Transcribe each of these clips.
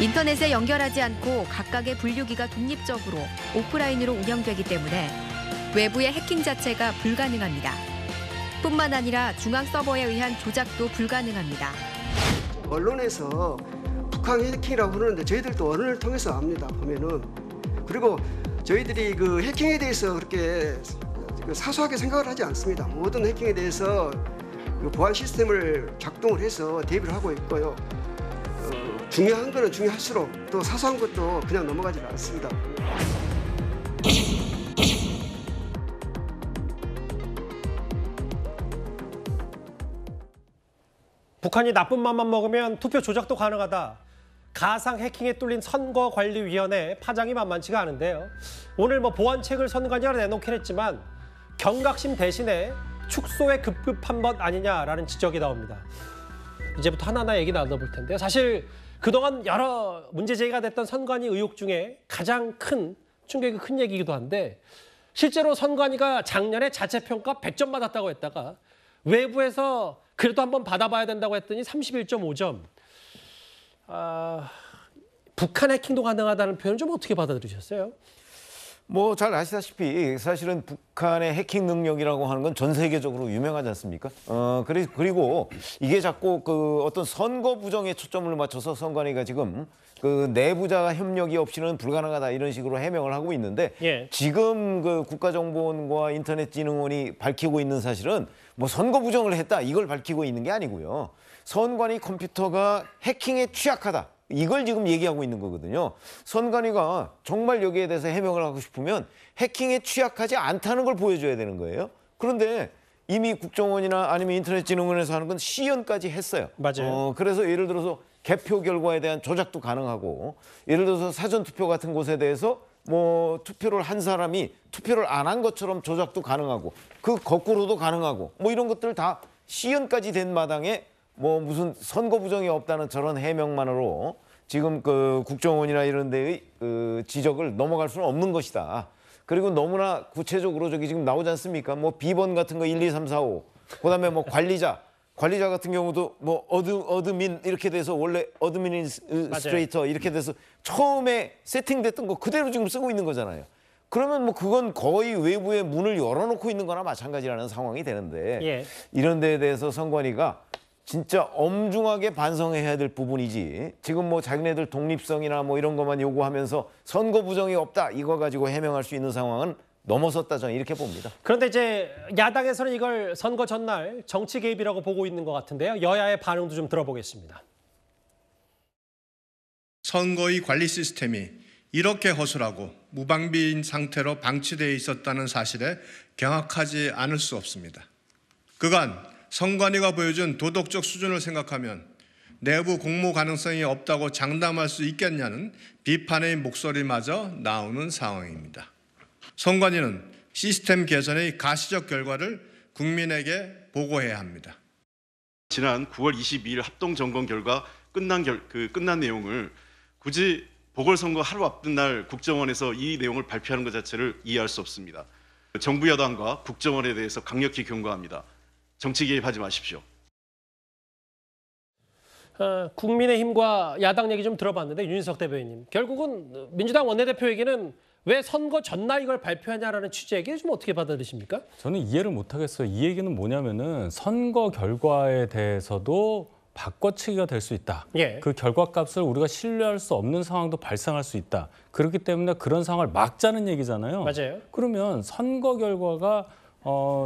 인터넷에 연결하지 않고 각각의 분류기가 독립적으로 오프라인으로 운영되기 때문에 외부의 해킹 자체가 불가능합니다. 뿐만 아니라 중앙 서버에 의한 조작도 불가능합니다. 언론에서 북한 해킹이라고 그러는데 저희들도 언론을 통해서 압니다. 보면은. 그리고 저희들이 그 해킹에 대해서 그렇게 사소하게 생각을 하지 않습니다. 모든 해킹에 대해서 보안 시스템을 작동을 해서 대비를 하고 있고요. 중요한 거는 중요할수록 또 사소한 것도 그냥 넘어가지 않습니다. 북한이 나쁜 맘만 먹으면 투표 조작도 가능하다. 가상 해킹에 뚫린 선거관리위원회 파장이 만만치가 않은데요. 오늘 보안책을 선관위가 내놓긴 했지만 경각심 대신에 축소에 급급한 것 아니냐라는 지적이 나옵니다. 이제부터 하나하나 얘기 나눠볼 텐데요. 사실 그동안 여러 문제 제기가 됐던 선관위 의혹 중에 가장 큰 충격이 큰 얘기이기도 한데 실제로 선관위가 작년에 자체평가 100점 받았다고 했다가 외부에서 그래도 한번 받아봐야 된다고 했더니 31.5점. 북한 해킹도 가능하다는 표현 좀 어떻게 받아들이셨어요? 잘 아시다시피 사실은 북한의 해킹 능력이라고 하는 건 전 세계적으로 유명하지 않습니까? 그리고 이게 자꾸 어떤 선거 부정에 초점을 맞춰서 선관위가 지금 내부자 협력이 없이는 불가능하다 이런 식으로 해명을 하고 있는데 지금 국가정보원과 인터넷진흥원이 밝히고 있는 사실은 선거 부정을 했다 이걸 밝히고 있는 게 아니고요. 선관위 컴퓨터가 해킹에 취약하다. 이걸 지금 얘기하고 있는 거거든요. 선관위가 정말 여기에 대해서 해명을 하고 싶으면 해킹에 취약하지 않다는 걸 보여줘야 되는 거예요. 그런데 이미 국정원이나 아니면 인터넷진흥원에서 하는 건 시연까지 했어요. 맞아요. 그래서 예를 들어서 개표 결과에 대한 조작도 가능하고 예를 들어서 사전투표 같은 곳에 대해서 투표를 한 사람이 투표를 안 한 것처럼 조작도 가능하고 거꾸로도 가능하고 이런 것들 다 시연까지 된 마당에 무슨 선거 부정이 없다는 저런 해명만으로 지금 국정원이나 이런 데의 지적을 넘어갈 수는 없는 것이다. 그리고 너무나 구체적으로 저기 지금 나오지 않습니까? 비번 같은 거 1, 2, 3, 4, 5. 그다음에 관리자 같은 경우도 어드민 이렇게 돼서 원래 어드미니스트레이터 이렇게 돼서 처음에 세팅됐던 거 그대로 지금 쓰고 있는 거잖아요. 그러면 그건 거의 외부에 문을 열어놓고 있는 거나 마찬가지라는 상황이 되는데 이런 데에 대해서 선관위가 진짜 엄중하게 반성해야 될 부분이지 지금 자기네들 독립성이나 이런 것만 요구하면서 선거 부정이 없다 이거 가지고 해명할 수 있는 상황은 넘어섰다 저는 이렇게 봅니다. 그런데 이제 야당에서는 이걸 선거 전날 정치 개입이라고 보고 있는 것 같은데요. 여야의 반응도 좀 들어보겠습니다. 선거의 관리 시스템이 이렇게 허술하고 무방비인 상태로 방치되어 있었다는 사실에 경악하지 않을 수 없습니다. 그간 선관위가 보여준 도덕적 수준을 생각하면 내부 공모 가능성이 없다고 장담할 수 있겠냐는 비판의 목소리마저 나오는 상황입니다. 선관위는 시스템 개선의 가시적 결과를 국민에게 보고해야 합니다. 지난 9월 22일 합동 점검 결과 끝난 내용을 굳이 보궐선거 하루 앞둔 날 국정원에서 이 내용을 발표하는 것 자체를 이해할 수 없습니다. 정부 여당과 국정원에 대해서 강력히 경고합니다. 정치 개입하지 마십시오. 국민의힘과 야당 얘기 좀 들어봤는데 윤희석 대변인님. 결국은 민주당 원내대표에게는 왜 선거 전날 이걸 발표하냐라는 취지 얘기 좀 어떻게 받아들이십니까? 저는 이해를 못하겠어요. 이 얘기는 뭐냐면은 선거 결과에 대해서도 바꿔치기가 될 수 있다. 그 결과값을 우리가 신뢰할 수 없는 상황도 발생할 수 있다. 그렇기 때문에 그런 상황을 막자는 얘기잖아요. 맞아요. 그러면 선거 결과가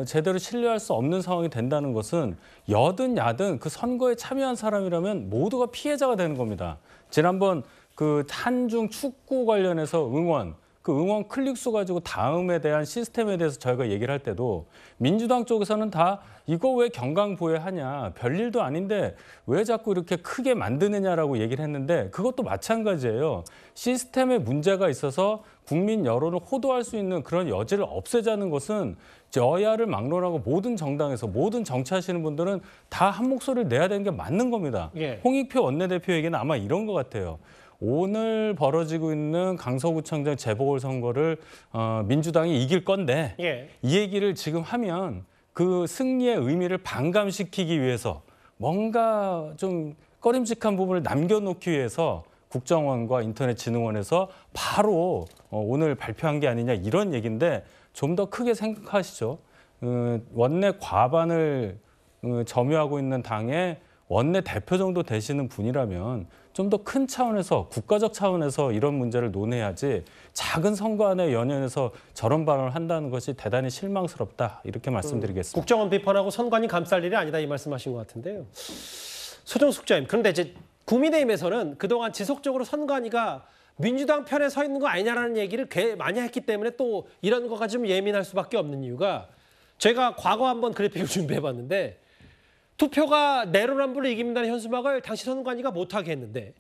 제대로 신뢰할 수 없는 상황이 된다는 것은 여든 야든 그 선거에 참여한 사람이라면 모두가 피해자가 되는 겁니다. 지난번 한중 축구 관련해서 응원 클릭수 가지고 다음에 대한 시스템에 대해서 저희가 얘기를 할 때도 민주당 쪽에서는 다 이거 왜 경강부회하냐, 별일도 아닌데 왜 자꾸 이렇게 크게 만드느냐라고 얘기를 했는데 그것도 마찬가지예요. 시스템에 문제가 있어서 국민 여론을 호도할 수 있는 그런 여지를 없애자는 것은 여야를 막론하고 모든 정당에서 모든 정치하시는 분들은 다 한 목소리를 내야 되는 게 맞는 겁니다. 홍익표 원내대표에게는 아마 이런 것 같아요. 오늘 벌어지고 있는 강서구청장 재보궐선거를 민주당이 이길 건데 이 얘기를 지금 하면 그 승리의 의미를 반감시키기 위해서 뭔가 좀 꺼림칙한 부분을 남겨놓기 위해서 국정원과 인터넷진흥원에서 바로 오늘 발표한 게 아니냐 이런 얘기인데 좀 더 크게 생각하시죠. 원내 과반을 점유하고 있는 당의 원내 대표 정도 되시는 분이라면 좀 더 큰 차원에서 국가적 차원에서 이런 문제를 논해야지 작은 선거 안에 연연해서 저런 발언을 한다는 것이 대단히 실망스럽다 이렇게 말씀드리겠습니다. 국정원 비판하고 선관위 감쌀 일이 아니다 이 말씀하신 것 같은데요. 소정숙 장님, 그런데 이제 국민의힘에서는 그동안 지속적으로 선관위가 민주당 편에 서 있는 거 아니냐라는 얘기를 꽤 많이 했기 때문에 또 이런 거가 좀 예민할 수밖에 없는 이유가 제가 과거 한번 그래픽을 준비해봤는데 투표가 내로남불로 이깁니다는 현수막을 당시 선관위가 못하게 했는데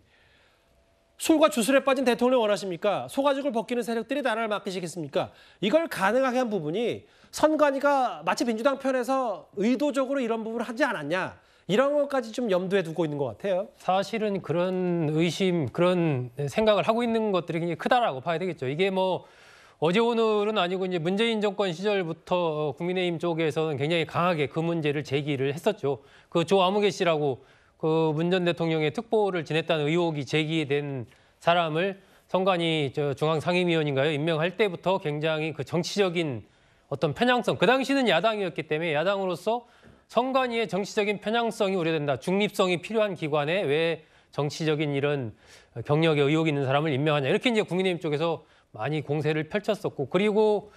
술과 주술에 빠진 대통령을 원하십니까? 소가죽을 벗기는 세력들이 나라를 맡기시겠습니까? 이걸 가능하게 한 부분이 선관위가 마치 민주당 편에서 의도적으로 이런 부분을 하지 않았냐 이런 것까지 좀 염두에 두고 있는 것 같아요. 사실은 그런 의심, 그런 생각을 하고 있는 것들이 굉장히 크다라고 봐야 되겠죠. 이게 뭐 어제 오늘은 아니고 이제 문재인 정권 시절부터 국민의힘 쪽에서는 굉장히 강하게 그 문제를 제기를 했었죠. 그 조아무개 씨라고 그 문 전 대통령의 특보를 지냈다는 의혹이 제기된 사람을 선관위 중앙상임위원인가요? 임명할 때부터 굉장히 그 정치적인 어떤 편향성, 그 당시는 야당이었기 때문에 야당으로서 선관위의 정치적인 편향성이 우려된다. 중립성이 필요한 기관에 왜 정치적인 이런 경력에 의혹이 있는 사람을 임명하냐. 이렇게 이제 국민의힘 쪽에서 많이 공세를 펼쳤었고, 그리고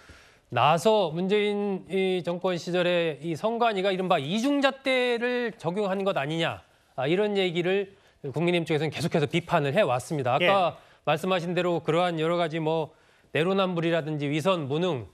나서 문재인 이 정권 시절에 이 선관위가 이른바 이중잣대를 적용한 것 아니냐, 이런 얘기를 국민의힘 쪽에서는 계속해서 비판을 해왔습니다. 아까 말씀하신 대로 그러한 여러 가지 뭐 내로남불이라든지 위선, 무능,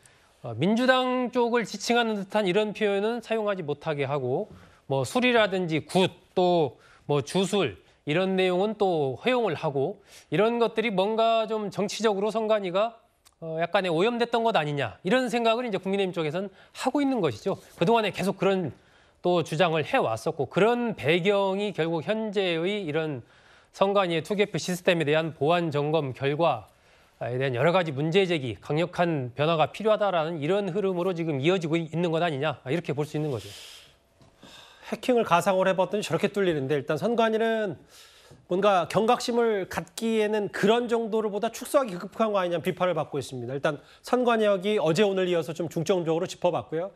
민주당 쪽을 지칭하는 듯한 이런 표현은 사용하지 못하게 하고, 뭐 술이라든지 굿, 또 뭐 주술, 이런 내용은 또 허용을 하고, 이런 것들이 뭔가 좀 정치적으로 선관위가 약간의 오염됐던 것 아니냐, 이런 생각을 이제 국민의힘 쪽에서는 하고 있는 것이죠. 그동안에 계속 그런 또 주장을 해왔었고, 그런 배경이 결국 현재의 이런 선관위의 투개표 시스템에 대한 보안 점검 결과에 대한 여러 가지 문제 제기, 강력한 변화가 필요하다라는 이런 흐름으로 지금 이어지고 있는 것 아니냐, 이렇게 볼 수 있는 거죠. 해킹을 가상으로 해봤더니 저렇게 뚫리는데 일단 선관위는 뭔가 경각심을 갖기에는 그런 정도를 보다 축소하기 급한 거 아니냐 비판을 받고 있습니다. 일단 선관위역이 어제 오늘 이어서 좀 중점적으로 짚어봤고요.